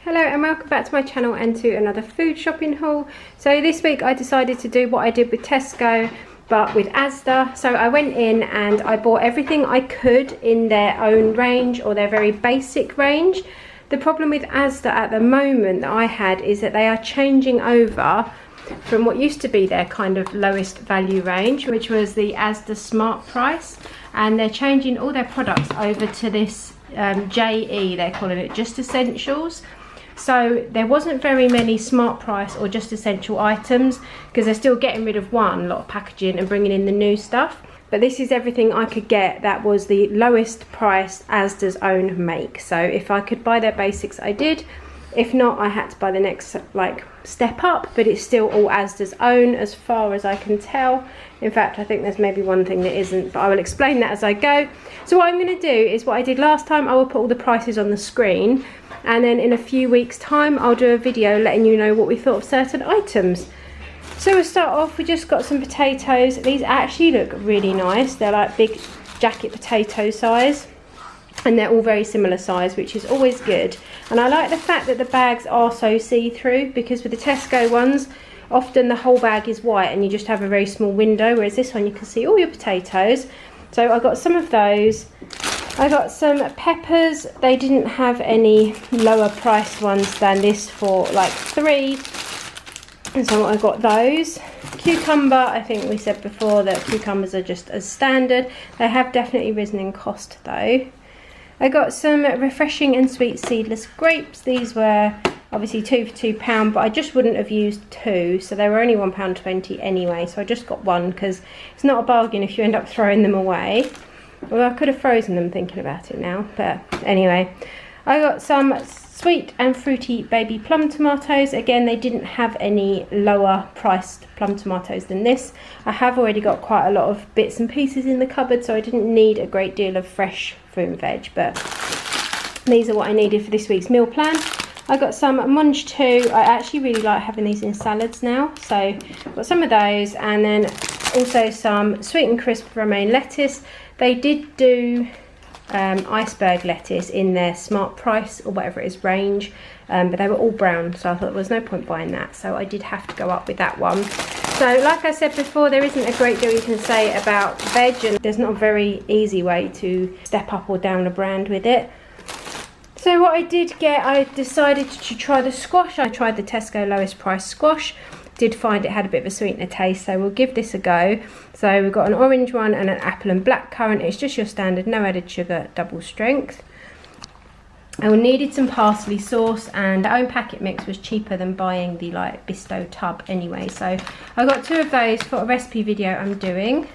Hello and welcome back to my channel and to another food shopping haul. So this week I decided to do what I did with Tesco but with Asda. So I went in and I bought everything I could in their own range or their very basic range. The problem with Asda at the moment that I had is that they are changing over from what used to be their kind of lowest value range, which was the Asda Smart Price, and they're changing all their products over to this JE, they're calling it Just Essentials. So there wasn't very many Smart Price or Just Essential items because they're still getting rid of a lot of packaging and bringing in the new stuff. But this is everything I could get that was the lowest price Asda's own make. So if I could buy their basics, I did. If not, I had to buy the next step up, but it's still all Asda's own as far as I can tell. In fact, I think there's maybe one thing that isn't, but I will explain that as I go. So what I'm going to do is what I did last time. I will put all the prices on the screen, and then in a few weeks time I'll do a video letting you know what we thought of certain items. So we'll start off, we just got some potatoes. These actually look really nice. They're like big jacket potato size, and they're all very similar size, which is always good. And I like the fact that the bags are so see-through, because with the Tesco ones often the whole bag is white and you just have a very small window, whereas this one you can see all your potatoes. So I got some of those. I got some peppers. They didn't have any lower priced ones than this for like £3, and so I got those. Cucumber, I think we said before that cucumbers are just as standard. They have definitely risen in cost though. I got some refreshing and sweet seedless grapes. These were obviously 2 for £2, but I just wouldn't have used 2, so they were only £1.20 anyway, so I just got 1 because it's not a bargain if you end up throwing them away. Well, I could have frozen them thinking about it now, but anyway. I got some sweet and fruity baby plum tomatoes. Again, they didn't have any lower priced plum tomatoes than this. I have already got quite a lot of bits and pieces in the cupboard, so I didn't need a great deal of fresh fruit and veg, but these are what I needed for this week's meal plan. I got some munch too. I actually really like having these in salads now, so I've got some of those, and then also some sweet and crisp romaine lettuce. They did do iceberg lettuce in their Smart Price or whatever it is range, but they were all brown, so I thought there was no point buying that, so I did have to go up with that one. So like I said before, there isn't a great deal you can say about veg, and there's not a very easy way to step up or down a brand with it. So what I did get, I decided to try the squash. I tried the Tesco lowest price squash. Did find it had a bit of a sweetener taste, so we'll give this a go. So we've got an orange one and an apple and blackcurrant. It's just your standard, no added sugar, double strength. I needed some parsley sauce, and our own packet mix was cheaper than buying the Bisto tub anyway. So I got 2 of those for a recipe video I'm doing.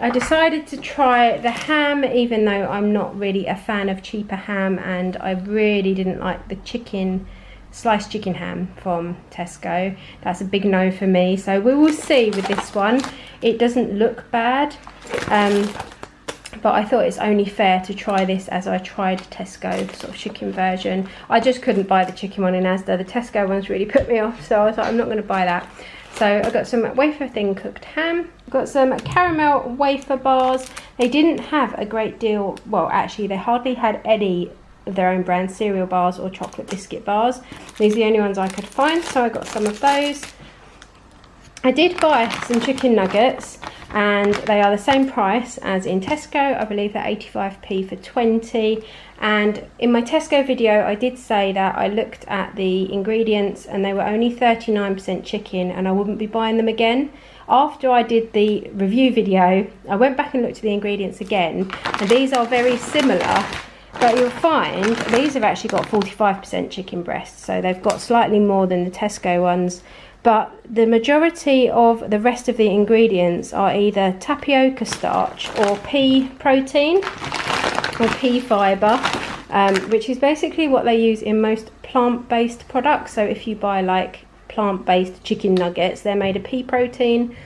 I decided to try the ham, even though I'm not really a fan of cheaper ham, and I really didn't like the sliced chicken ham from Tesco. That's a big no for me, so we will see with this one. It doesn't look bad, but I thought it's only fair to try this as I tried Tesco sort of chicken version. I just couldn't buy the chicken one in Asda. The Tesco ones really put me off, so I was like, I'm not going to buy that. So I got some wafer thin cooked ham. Got some caramel wafer bars. They didn't have a great deal, well actually they hardly had any of their own brand cereal bars or chocolate biscuit bars. These are the only ones I could find, so I got some of those. I did buy some chicken nuggets, and they are the same price as in Tesco. I believe they're 85p for 20. And in my Tesco video I did say that I looked at the ingredients and they were only 39% chicken, and I wouldn't be buying them again. After I did the review video, I went back and looked at the ingredients again, and these are very similar, but you'll find these have actually got 45% chicken breasts, so they've got slightly more than the Tesco ones. But the majority of the rest of the ingredients are either tapioca starch or pea protein or pea fibre, which is basically what they use in most plant-based products. So if you buy like plant-based chicken nuggets, they're made of pea protein.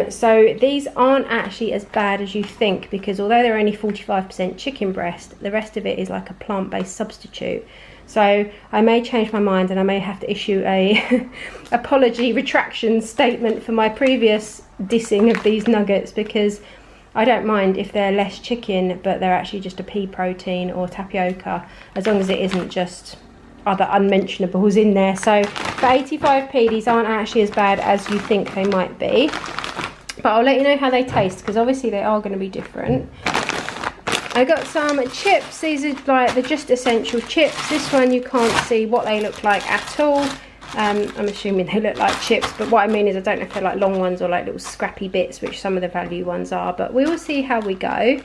So these aren't actually as bad as you think, because although they're only 45% chicken breast, the rest of it is like a plant-based substitute. So I may change my mind, and I may have to issue a apology retraction statement for my previous dissing of these nuggets, because I don't mind if they're less chicken, but they're actually just a pea protein or tapioca, as long as it isn't just other unmentionables in there. So for 85p, these aren't actually as bad as you think they might be. But I'll let you know how they taste, because obviously they are going to be different. I got some chips. These are like the Just Essential chips. This one you can't see what they look like at all. I'm assuming they look like chips, but what I mean is I don't know if they're like long ones or like little scrappy bits, which some of the value ones are, but we will see how we go.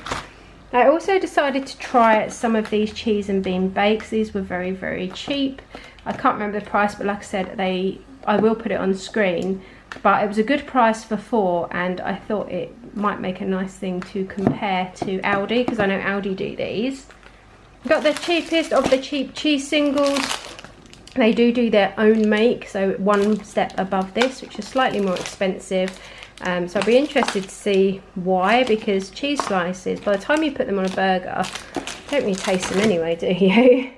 I also decided to try some of these cheese and bean bakes. These were very, very cheap. I can't remember the price, but like I said, I will put it on screen, but it was a good price for 4, and I thought it might make a nice thing to compare to Aldi, because I know Aldi do these. Got the cheapest of the cheap cheese singles. They do their own make, so one step above this, which is slightly more expensive. So I'll be interested to see why, because cheese slices, by the time you put them on a burger, you don't really taste them anyway, do you?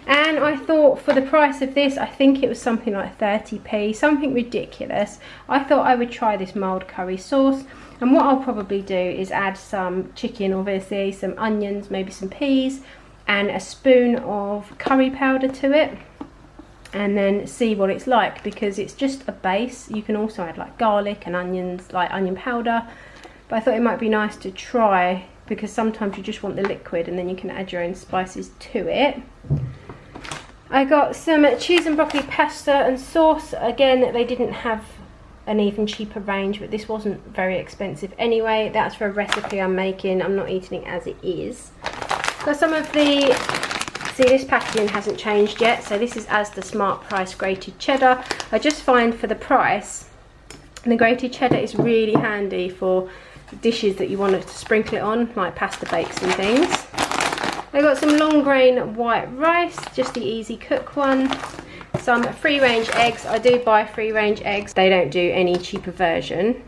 And I thought for the price of this, I think it was something like 30p, something ridiculous. I thought I would try this mild curry sauce, and what I'll probably do is add some chicken, obviously, some onions, maybe some peas, and a spoon of curry powder to it, and then see what it's like, because it's just a base. You can also add like garlic and onions, like onion powder, but I thought it might be nice to try, because sometimes you just want the liquid and then you can add your own spices to it. I got some cheese and broccoli pasta and sauce. Again, they didn't have an even cheaper range, but this wasn't very expensive anyway. That's for a recipe I'm making. I'm not eating it as it is. Got some of the, see, this packaging hasn't changed yet, so this is Asda Smart Price grated cheddar. I just find for the price, the grated cheddar is really handy for dishes that you want to sprinkle it on, like pasta bakes and things. I got some long grain white rice, just the easy cook one. Some free range eggs. I do buy free range eggs. They don't do any cheaper version.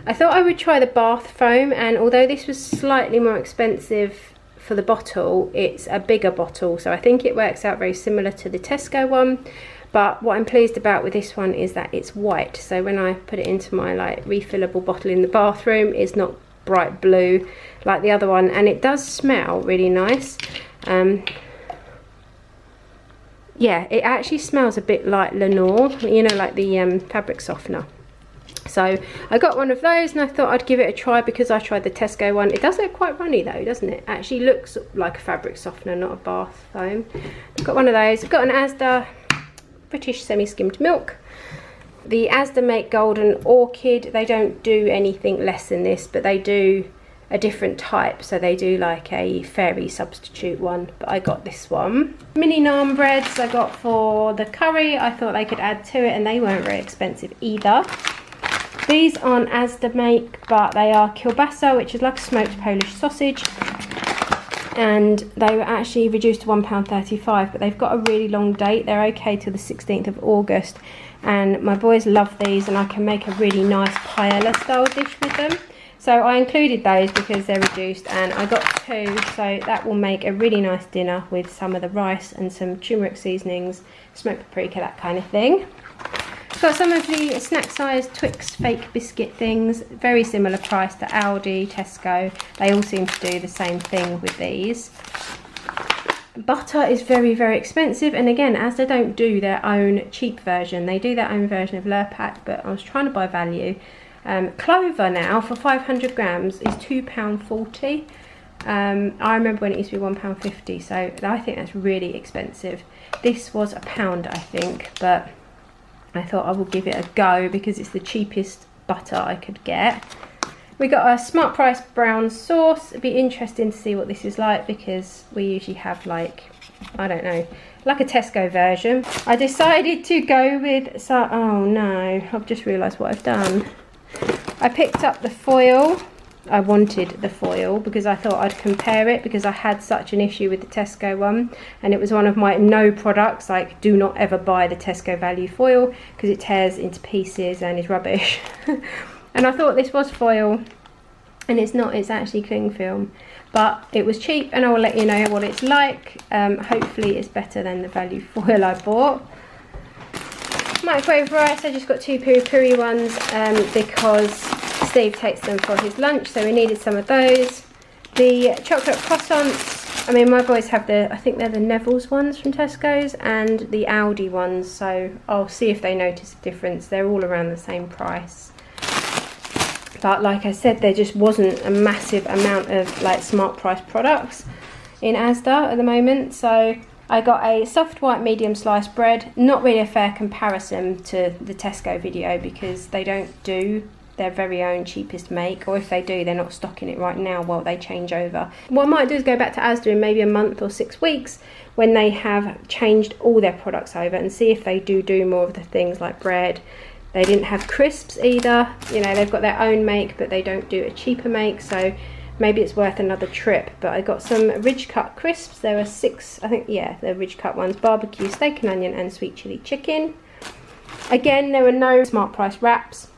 I thought I would try the bath foam, and although this was slightly more expensive for the bottle, it's a bigger bottle, so I think it works out very similar to the Tesco one. But what I'm pleased about with this one is that it's white, so when I put it into my like refillable bottle in the bathroom, it's not bright blue like the other one, and it does smell really nice. Yeah, it actually smells a bit like Lenore, you know, like the fabric softener. So I got one of those, and I thought I'd give it a try, because I tried the Tesco one. It does look quite runny though, doesn't it? Actually looks like a fabric softener, not a bath foam. Got one of those. Got an Asda British semi-skimmed milk. The Asda make Golden Orchid. They don't do anything less than this, but they do a different type, so they do like a fairy substitute one, but I got this one. Mini naan breads I got for the curry. I thought they could add to it, and they weren't very expensive either. These aren't Asda make, but they are kielbasa, which is like a smoked Polish sausage, and they were actually reduced to £1.35, but they've got a really long date. They're okay till the 16th of August, and my boys love these, and I can make a really nice paella style dish with them. So I included those because they're reduced, and I got 2, so that will make a really nice dinner with some of the rice and some turmeric seasonings, smoked paprika, that kind of thing. Got some of the snack size Twix fake biscuit things, very similar price to Aldi, Tesco. They all seem to do the same thing with these. Butter is very, very expensive, and again, as they don't do their own cheap version, they do their own version of Lurpak, but I was trying to buy value. Clover now for 500 grams is £2.40. I remember when it used to be £1.50, so I think that's really expensive. This was £1, I think, but I thought I will give it a go because it's the cheapest butter I could get. We got a Smart Price brown sauce. It'd be interesting to see what this is like, because we usually have like, I don't know, like a Tesco version. I decided to go with, oh no, I've just realised what I've done. I picked up the foil. I wanted the foil because I thought I'd compare it, because I had such an issue with the Tesco one, and it was one of my no products, like do not ever buy the Tesco value foil because it tears into pieces and is rubbish. And I thought this was foil, and it's not, it's actually cling film, but it was cheap, and I will let you know what it's like. Hopefully it's better than the value foil I bought. Microwave rice, I just got 2 piri piri ones because Steve takes them for his lunch, so we needed some of those. The chocolate croissants, I mean, my boys have I think they're the Neville's ones from Tesco's and the Aldi ones, so I'll see if they notice a difference. They're all around the same price. But like I said, there just wasn't a massive amount of like smart price products in Asda at the moment. So I got a soft white medium sliced bread. Not really a fair comparison to the Tesco video because they don't do their very own cheapest make, or if they do, they're not stocking it right now while they change over. What I might do is go back to Asda in maybe a month or 6 weeks when they have changed all their products over and see if they do more of the things like bread. They didn't have crisps either. You know, they've got their own make, but they don't do a cheaper make, so maybe it's worth another trip. But I got some ridge cut crisps. There were 6, I think, yeah, they're ridge cut ones. Barbecue, steak and onion, and sweet chili chicken. Again, there were no smart price wraps.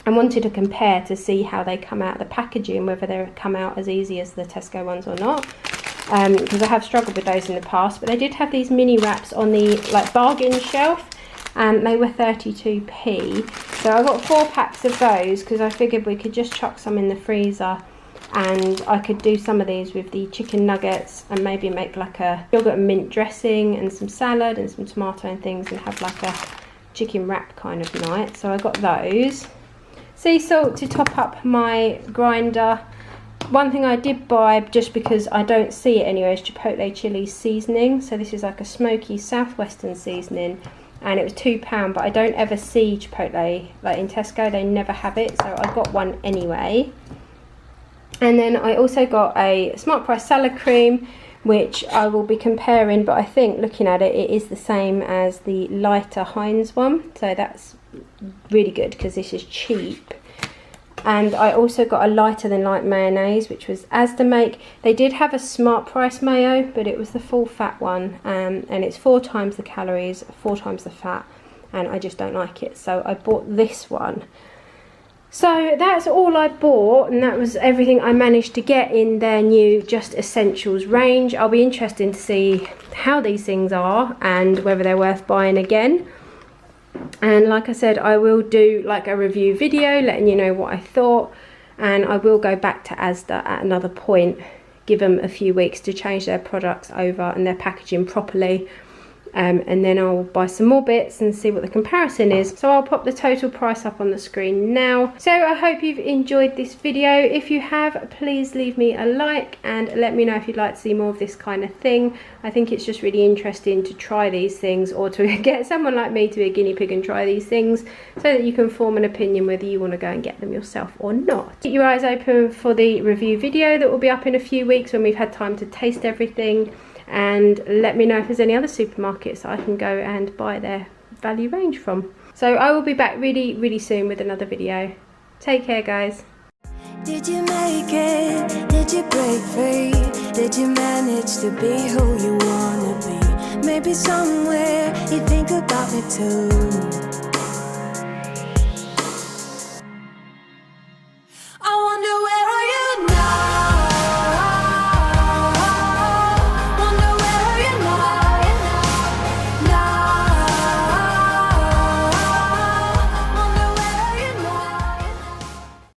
I wanted to compare to see how they come out of the packaging, whether they come out as easy as the Tesco ones or not. Because I have struggled with those in the past. But they did have these mini wraps on the like bargain shelf, and they were 32p. So I got 4 packs of those because I figured we could just chuck some in the freezer, and I could do some of these with the chicken nuggets and maybe make like a yogurt and mint dressing and some salad and some tomato and things, and have like a chicken wrap kind of night. So I got those. Sea salt to top up my grinder. One thing I did buy, just because I don't see it anywhere, is chipotle chili seasoning. So this is like a smoky southwestern seasoning, and it was £2, but I don't ever see chipotle like in Tesco. They never have it, so I got one anyway. And then I also got a smart price salad cream, which I will be comparing, but I think looking at it, it is the same as the lighter Heinz one, so that's really good because this is cheap. And I also got a lighter than light mayonnaise, which was Asda make. They did have a smart price mayo, but it was the full fat one, and it's 4 times the calories, 4 times the fat, and I just don't like it, so I bought this one. So that's all I bought, and that was everything I managed to get in their new Just Essentials range. I'll be interested to see how these things are and whether they're worth buying again. And like I said, I will do like a review video letting you know what I thought, and I will go back to Asda at another point, give them a few weeks to change their products over and their packaging properly. And then I'll buy some more bits and see what the comparison is. So I'll pop the total price up on the screen now. So I hope you've enjoyed this video. If you have, please leave me a like and let me know if you'd like to see more of this kind of thing. I think it's just really interesting to try these things, or to get someone like me to be a guinea pig and try these things, so that you can form an opinion whether you want to go and get them yourself or not. Keep your eyes open for the review video that will be up in a few weeks when we've had time to taste everything. And let me know if there's any other supermarkets I can go and buy their value range from. So I will be back really soon with another video. Take care, guys. Did you make it? Did you break free? Did you manage to be who you wanna be? Maybe somewhere you think about me too.